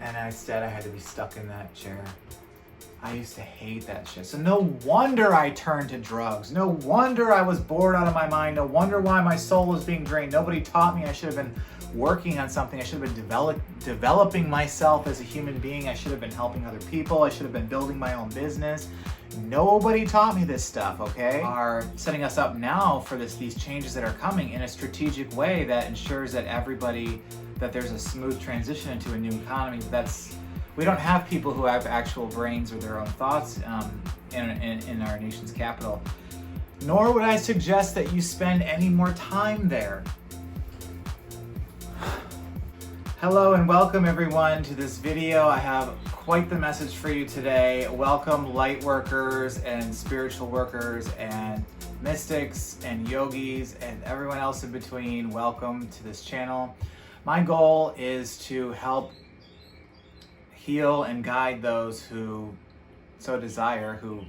and instead I had to be stuck in that chair. I used to hate that shit. So no wonder I turned to drugs. No wonder I was bored out of my mind. No wonder why my soul was being drained. Nobody taught me I should have been working on something. I should have been developing myself as a human being. I should have been helping other people. I should have been building my own business. Nobody taught me this stuff, okay? Are setting us up now for these changes that are coming in a strategic way that ensures that that there's a smooth transition into a new economy. We don't have people who have actual brains or their own thoughts in our nation's capital. Nor would I suggest that you spend any more time there. Hello and welcome everyone to this video. I have quite the message for you today. Welcome light workers and spiritual workers and mystics and yogis and everyone else in between. Welcome to this channel. My goal is to help heal and guide those who so desire, who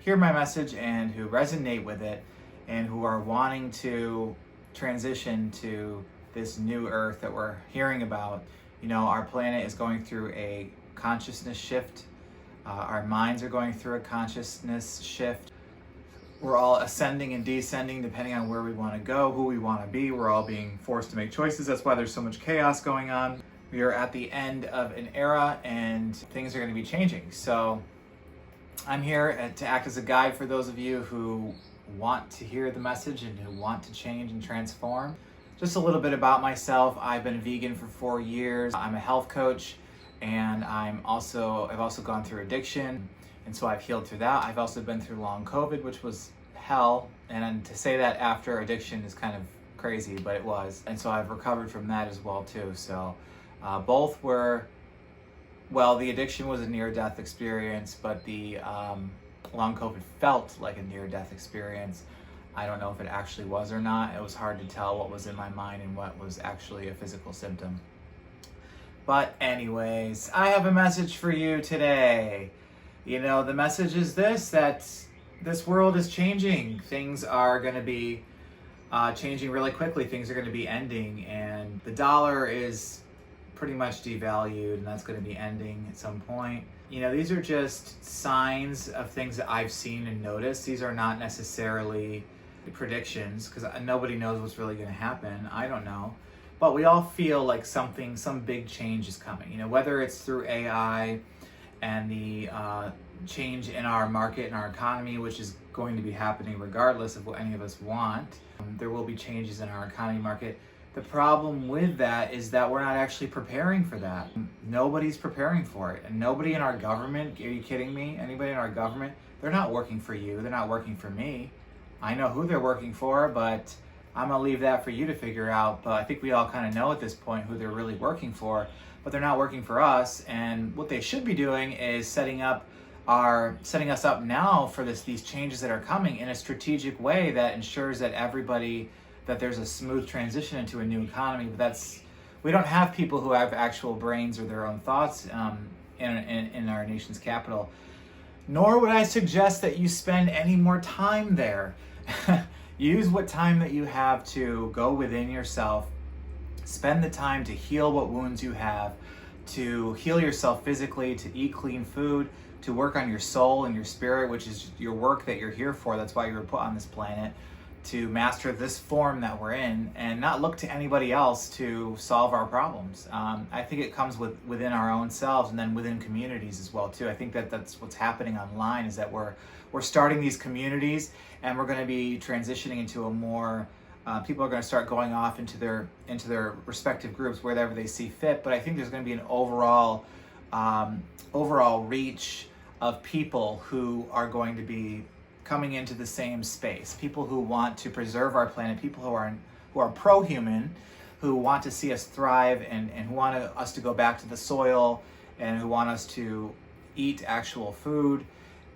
hear my message and who resonate with it and who are wanting to transition to this new earth that we're hearing about. You know, our planet is going through a consciousness shift. Our minds are going through a consciousness shift. We're all ascending and descending depending on where we want to go, who we want to be. We're all being forced to make choices. That's why there's so much chaos going on. We are at the end of an era and things are going to be changing. So I'm here to act as a guide for those of you who want to hear the message and who want to change and transform. Just a little bit about myself. I've been vegan for 4 years. I'm a health coach, and I've also gone through addiction, and so I've healed through that. I've also been through long COVID, which was hell, and to say that after addiction is kind of crazy, but it was. And so I've recovered from that as well too. So both were, well, the addiction was a near-death experience, but the long COVID felt like a near-death experience. I don't know if it actually was or not. It was hard to tell what was in my mind and what was actually a physical symptom. But anyways, I have a message for you today. You know, the message is that this world is changing. Things are going to be changing really quickly. Things are going to be ending, and the dollar is pretty much devalued, and that's going to be ending at some point. You know, these are just signs of things that I've seen and noticed. These are not necessarily predictions, because nobody knows what's really going to happen. I don't know, but we all feel like some big change is coming. You know, whether it's through AI and the change in our market and our economy, which is going to be happening regardless of what any of us want. There will be changes in our economy market. The problem with that is that we're not actually preparing for that. Nobody's preparing for it, and nobody in our government, are you kidding me? Anybody in our government, they're not working for you. They're not working for me. I know who they're working for, but I'm gonna leave that for you to figure out. But I think we all kind of know at this point who they're really working for, but they're not working for us. And what they should be doing is setting us up now for these changes that are coming in a strategic way that ensures that that there's a smooth transition into a new economy. But we don't have people who have actual brains or their own thoughts in our nation's capital. Nor would I suggest that you spend any more time there. Use what time that you have to go within yourself. Spend the time to heal what wounds you have, to heal yourself physically, to eat clean food, to work on your soul and your spirit, which is your work that you're here for. That's why you were put on this planet, to master this form that we're in and not look to anybody else to solve our problems. I think it comes within our own selves and then within communities as well too. I think that's what's happening online, is that we're starting these communities, and we're going to be transitioning into a more people are going to start going off into their respective groups wherever they see fit. But I think there's going to be an overall reach of people who are going to be coming into the same space. People who want to preserve our planet, people who are pro-human, who want to see us thrive and who want us to go back to the soil, and who want us to eat actual food,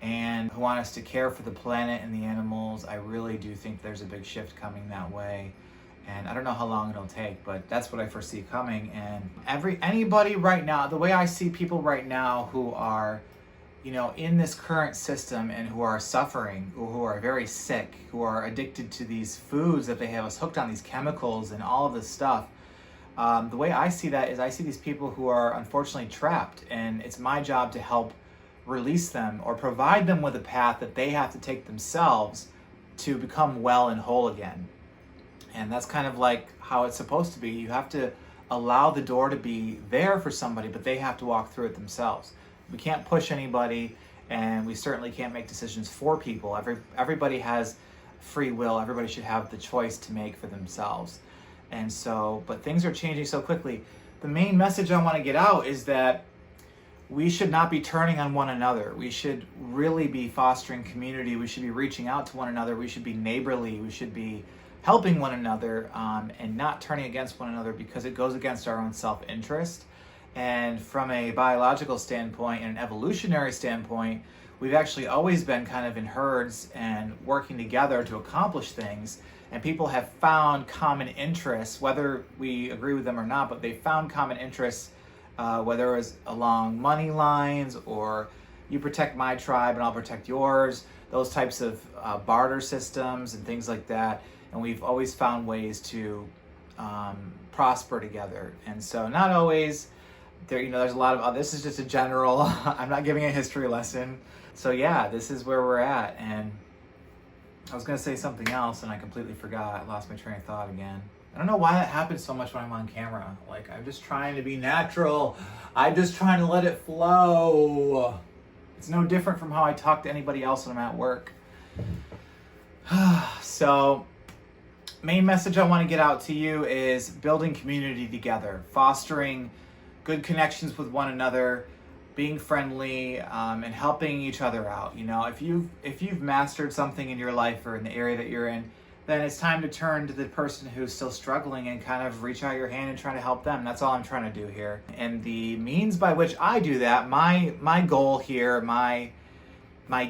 and who want us to care for the planet and the animals. I really do think there's a big shift coming that way. And I don't know how long it'll take, but that's what I foresee coming. And anybody right now, the way I see people right now who are, you know, in this current system and who are suffering, or who are very sick, who are addicted to these foods that they have us hooked on, these chemicals and all of this stuff, The way I see that is I see these people who are unfortunately trapped, and it's my job to help release them or provide them with a path that they have to take themselves to become well and whole again. And that's kind of like how it's supposed to be. You have to allow the door to be there for somebody, but they have to walk through it themselves. We can't push anybody, and we certainly can't make decisions for people. Everybody has free will. Everybody should have the choice to make for themselves. And so, but things are changing so quickly. The main message I want to get out is that we should not be turning on one another. We should really be fostering community. We should be reaching out to one another. We should be neighborly. We should be helping one another, and not turning against one another, because it goes against our own self-interest. And from a biological standpoint and an evolutionary standpoint, we've actually always been kind of in herds and working together to accomplish things. And people have found common interests, whether we agree with them or not, but they found common interests, whether it was along money lines or you protect my tribe and I'll protect yours, those types of barter systems and things like that. And we've always found ways to prosper together. And so not always, there's a lot of, this is just a general, I'm not giving a history lesson. So yeah, this is where we're at. And I was gonna say something else and I completely forgot. I lost my train of thought again. I don't know why that happens so much when I'm on camera. Like, I'm just trying to be natural. I'm just trying to let it flow. It's no different from how I talk to anybody else when I'm at work. So, main message I want to get out to you is building community together, fostering good connections with one another, being friendly, and helping each other out. You know, if you've mastered something in your life or in the area that you're in, then it's time to turn to the person who's still struggling and kind of reach out your hand and try to help them. That's all I'm trying to do here. And the means by which I do that, my goal here, my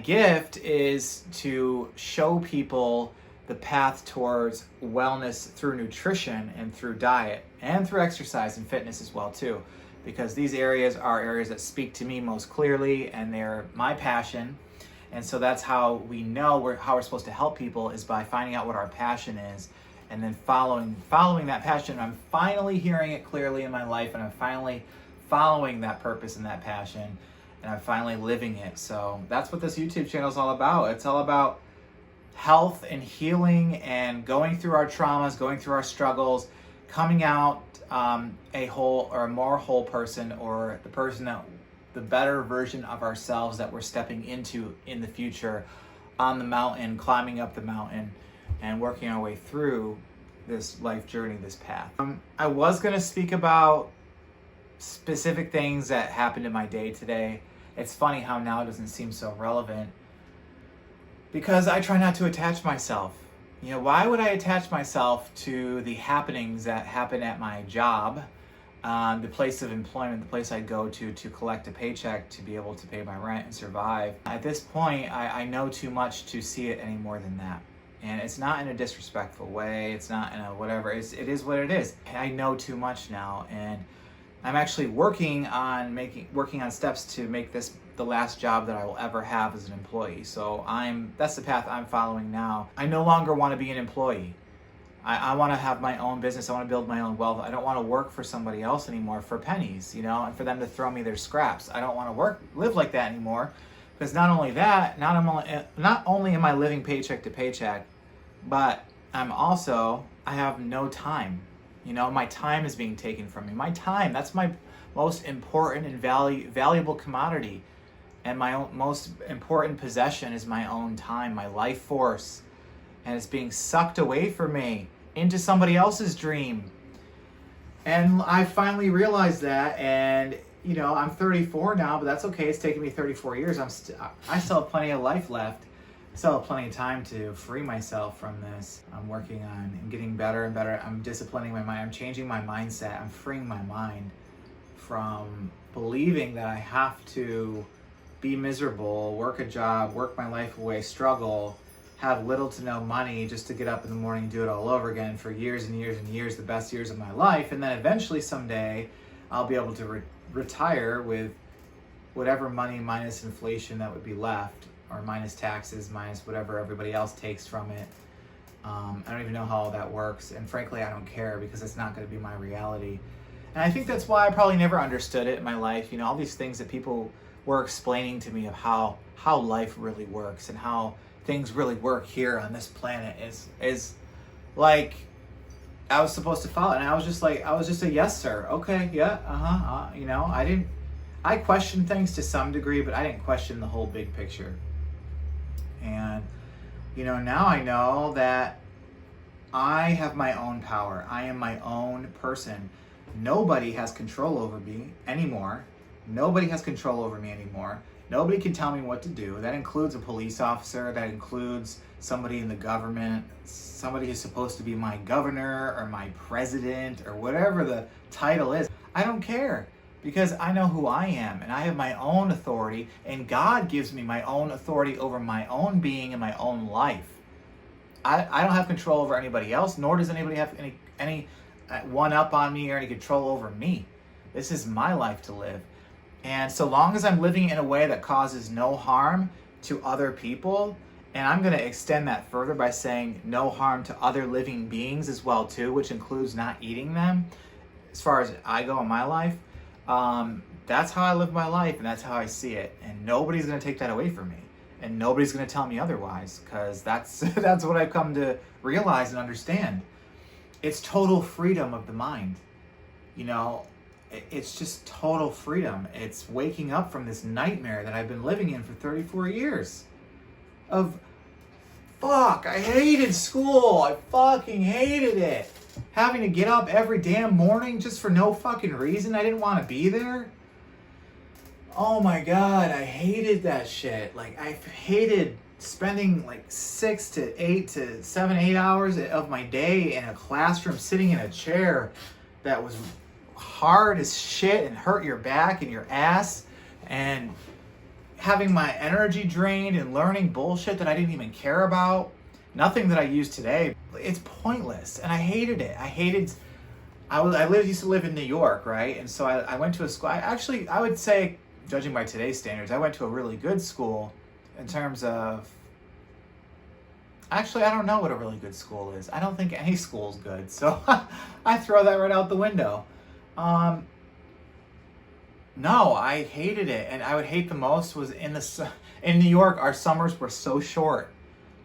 gift is to show people the path towards wellness through nutrition and through diet and through exercise and fitness as well too, because these areas are areas that speak to me most clearly and they're my passion. And so that's how we know how we're supposed to help people, is by finding out what our passion is and then following that passion. I'm finally hearing it clearly in my life, and I'm finally following that purpose and that passion, and I'm finally living it. So that's what this YouTube channel is all about. It's all about health and healing and going through our traumas, going through our struggles, coming out a whole or a more whole person, or the better version of ourselves that we're stepping into in the future, on the mountain, climbing up the mountain and working our way through this life journey, this path. I was going to speak about specific things that happened in my day today. It's funny how now it doesn't seem so relevant, because I try not to attach myself. You know, why would I attach myself to the happenings that happen at my job, the place of employment, the place I go to collect a paycheck to be able to pay my rent and survive? At this point, I know too much to see it any more than that. And it's not in a disrespectful way. It's not in a whatever. It is what it is. I know too much now, and I'm actually working on steps to make this the last job that I will ever have as an employee. So that's the path I'm following now. I no longer want to be an employee. I want to have my own business. I want to build my own wealth. I don't want to work for somebody else anymore for pennies, and for them to throw me their scraps. I don't want to live like that anymore, because not only am I living paycheck to paycheck, but I have no time. My time is being taken from me. My time, that's my most important and valuable commodity. And my most important possession is my own time, my life force. And it's being sucked away from me into somebody else's dream. And I finally realized that, and I'm 34 now, but that's okay. It's taken me 34 years. I still have plenty of life left. I still have plenty of time to free myself from this. I'm working on and getting better and better. I'm disciplining my mind. I'm changing my mindset. I'm freeing my mind from believing that I have to be miserable, work a job, work my life away, struggle, have little to no money just to get up in the morning and do it all over again for years and years and years, the best years of my life. And then eventually someday I'll be able to retire with whatever money minus inflation that would be left, or minus taxes, minus whatever everybody else takes from it. I don't even know how all that works, and frankly, I don't care because it's not going to be my reality. And I think that's why I probably never understood it in my life. You know, all these things that people were explaining to me of how life really works and how things really work here on this planet is like I was supposed to follow, and I was just a yes sir. Okay, yeah, you know, I questioned things to some degree, but I didn't question the whole big picture. And you know, now I know that I have my own power. I am my own person. Nobody has control over me anymore. Nobody has control over me anymore. Nobody can tell me what to do. That includes a police officer. That includes somebody in the government, somebody who's supposed to be my governor or my president or whatever the title is. I don't care because I know who I am and I have my own authority, and God gives me my own authority over my own being and my own life. I don't have control over anybody else, nor does anybody have any one up on me or any control over me. This is my life to live. And so long as I'm living in a way that causes no harm to other people, and I'm going to extend that further by saying no harm to other living beings as well too, which includes not eating them, as far as I go in my life, that's how I live my life and that's how I see it. And nobody's going to take that away from me. And nobody's going to tell me otherwise, because that's what I've come to realize and understand. It's total freedom of the mind. You know, it's just total freedom. It's waking up from this nightmare that I've been living in for 34 years. I hated school. I fucking hated it. Having to get up every damn morning just for no fucking reason. I didn't want to be there. Oh my God, I hated that shit. Like, I hated spending like 6 to 8 to 7, 8 hours of my day in a classroom sitting in a chair that was hard as shit and hurt your back and your ass, and having my energy drained and learning bullshit that I didn't even care about. Nothing that I use today. It's pointless, and I hated it. I used to live in New York, right? And so I went to a school. I would say, judging by today's standards, I went to a really good school in terms of... Actually, I don't know what a really good school is. I don't think any school's good, so I throw that right out the window. No, I hated it, and I would hate the most was in New York, our summers were so short.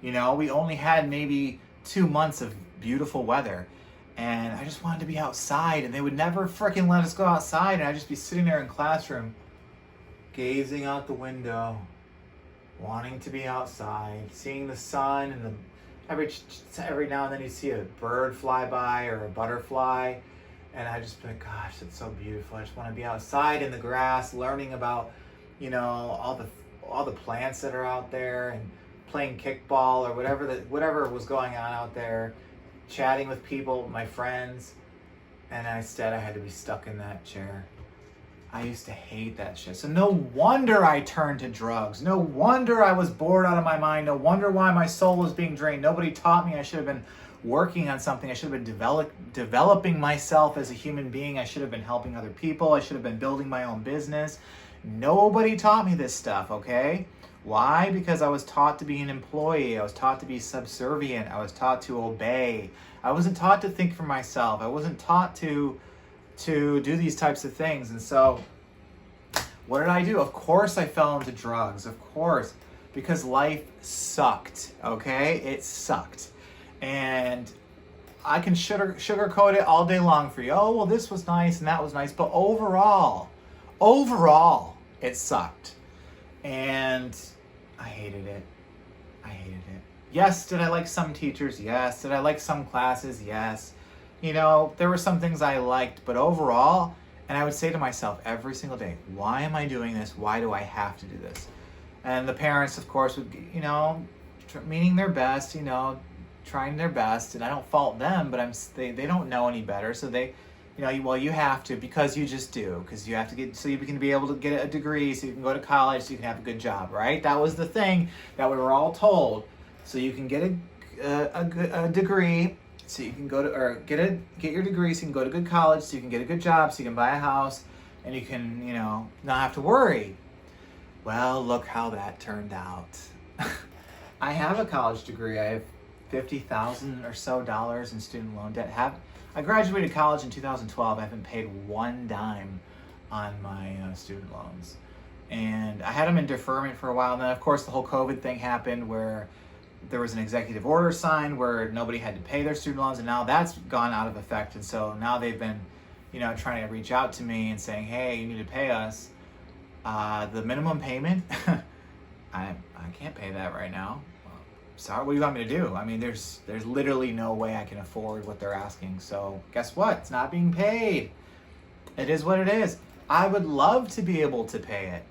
You know, we only had maybe 2 months of beautiful weather, and I just wanted to be outside, and they would never freaking let us go outside, and I'd just be sitting there in classroom, gazing out the window, wanting to be outside, seeing the sun, and every now and then you see a bird fly by or a butterfly, and I just be like, gosh, it's so beautiful. I just want to be outside in the grass, learning about, you know, all the plants that are out there, and playing kickball or whatever was going on out there, chatting with people, my friends, and instead I had to be stuck in that chair. I used to hate that shit. So no wonder I turned to drugs. No wonder I was bored out of my mind. No wonder why my soul was being drained. Nobody taught me I should have been working on something. I should have been developing myself as a human being. I should have been helping other people. I should have been building my own business. Nobody taught me this stuff, okay? Why? Because I was taught to be an employee. I was taught to be subservient. I was taught to obey. I wasn't taught to think for myself. I wasn't taught to do these types of things. And so what did I do? Of course I fell into drugs. Of course. Because life sucked, okay? It sucked. And I can sugarcoat it all day long for you. Oh, well, this was nice and that was nice. But overall, it sucked. And I hated it. Yes, did I like some teachers? Yes. Did I like some classes? Yes. You know, there were some things I liked, but overall, and I would say to myself every single day, why am I doing this? Why do I have to do this? And the parents, of course, would, you know, meaning their best, you know, trying their best, and I don't fault them, but they don't know any better, so they, you know, well, you have to, because you just do, because you have to get, so you can be able to get a degree, so you can go to college, so you can have a good job, right? That was the thing that we were all told. So you can get a degree, so you can go to, or get your degree, so you can go to good college, so you can get a good job, so you can buy a house, and you can, you know, not have to worry. Well, look how that turned out. I have a college degree. I $50,000 or so in student loan debt. I graduated college in 2012. I haven't paid one dime on my student loans. And I had them in deferment for a while. And then, of course, the whole COVID thing happened where there was an executive order signed where nobody had to pay their student loans. And now that's gone out of effect. And so now they've been, trying to reach out to me and saying, hey, you need to pay us. The minimum payment, I can't pay that right now. Sorry, what do you want me to do? I mean, there's literally no way I can afford what they're asking. So guess what? It's not being paid. It is what it is. I would love to be able to pay it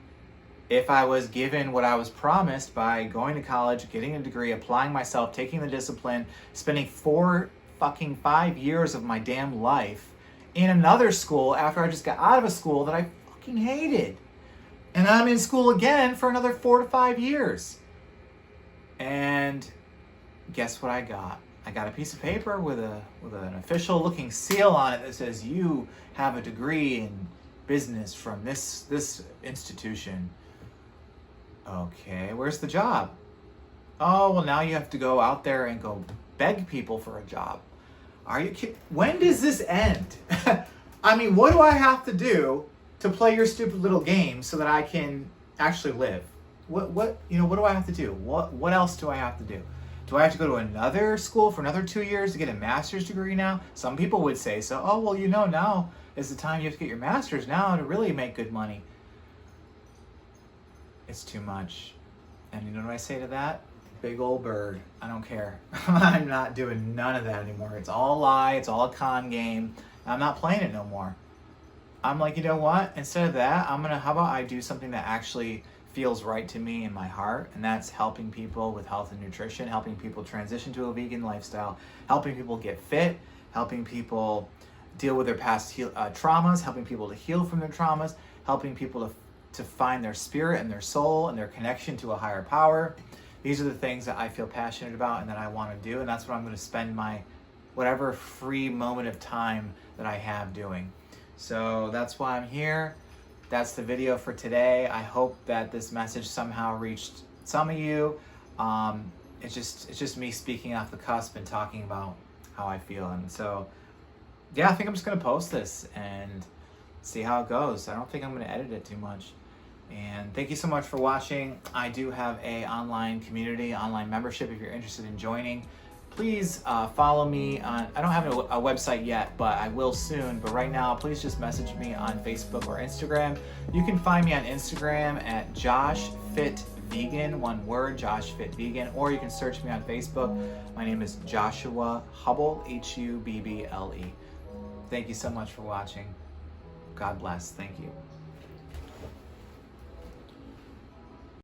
if I was given what I was promised by going to college, getting a degree, applying myself, taking the discipline, spending 5 years of my damn life in another school after I just got out of a school that I fucking hated. And I'm in school again for another 4 to 5 years. And guess what I got? I got a piece of paper with an official looking seal on it that says you have a degree in business from this institution. Okay, where's the job? Oh, well, now you have to go out there and go beg people for a job. Are you kidding? When does this end? I mean, what do I have to do to play your stupid little game so that I can actually live? What do I have to do? What else do I have to do? Do I have to go to another school for another 2 years to get a master's degree now? Some people would say so. Oh, well, now is the time you have to get your master's now to really make good money. It's too much. And you know what I say to that? Big old bird. I don't care. I'm not doing none of that anymore. It's all a lie. It's all a con game. I'm not playing it no more. I'm like, you know what? Instead of that, how about I do something that actually feels right to me in my heart, and that's helping people with health and nutrition, helping people transition to a vegan lifestyle, helping people get fit, helping people deal with their past traumas, helping people to heal from their traumas, helping people to find their spirit and their soul and their connection to a higher power. These are the things that I feel passionate about and that I want to do, and that's what I'm going to spend my whatever free moment of time that I have doing. So that's why I'm here. That's the video for today. I hope that this message somehow reached some of you. It's just me speaking off the cusp and talking about how I feel. And so, yeah, I think I'm just gonna post this and see how it goes. I don't think I'm gonna edit it too much. And thank you so much for watching. I do have a online community, online membership if you're interested in joining. Please follow me on, I don't have a website yet, but I will soon. But right now, please just message me on Facebook or Instagram. You can find me on Instagram at JoshFitVegan, one word, JoshFitVegan, or you can search me on Facebook. My name is Joshua Hubble, Hubble. Thank you so much for watching. God bless. Thank you.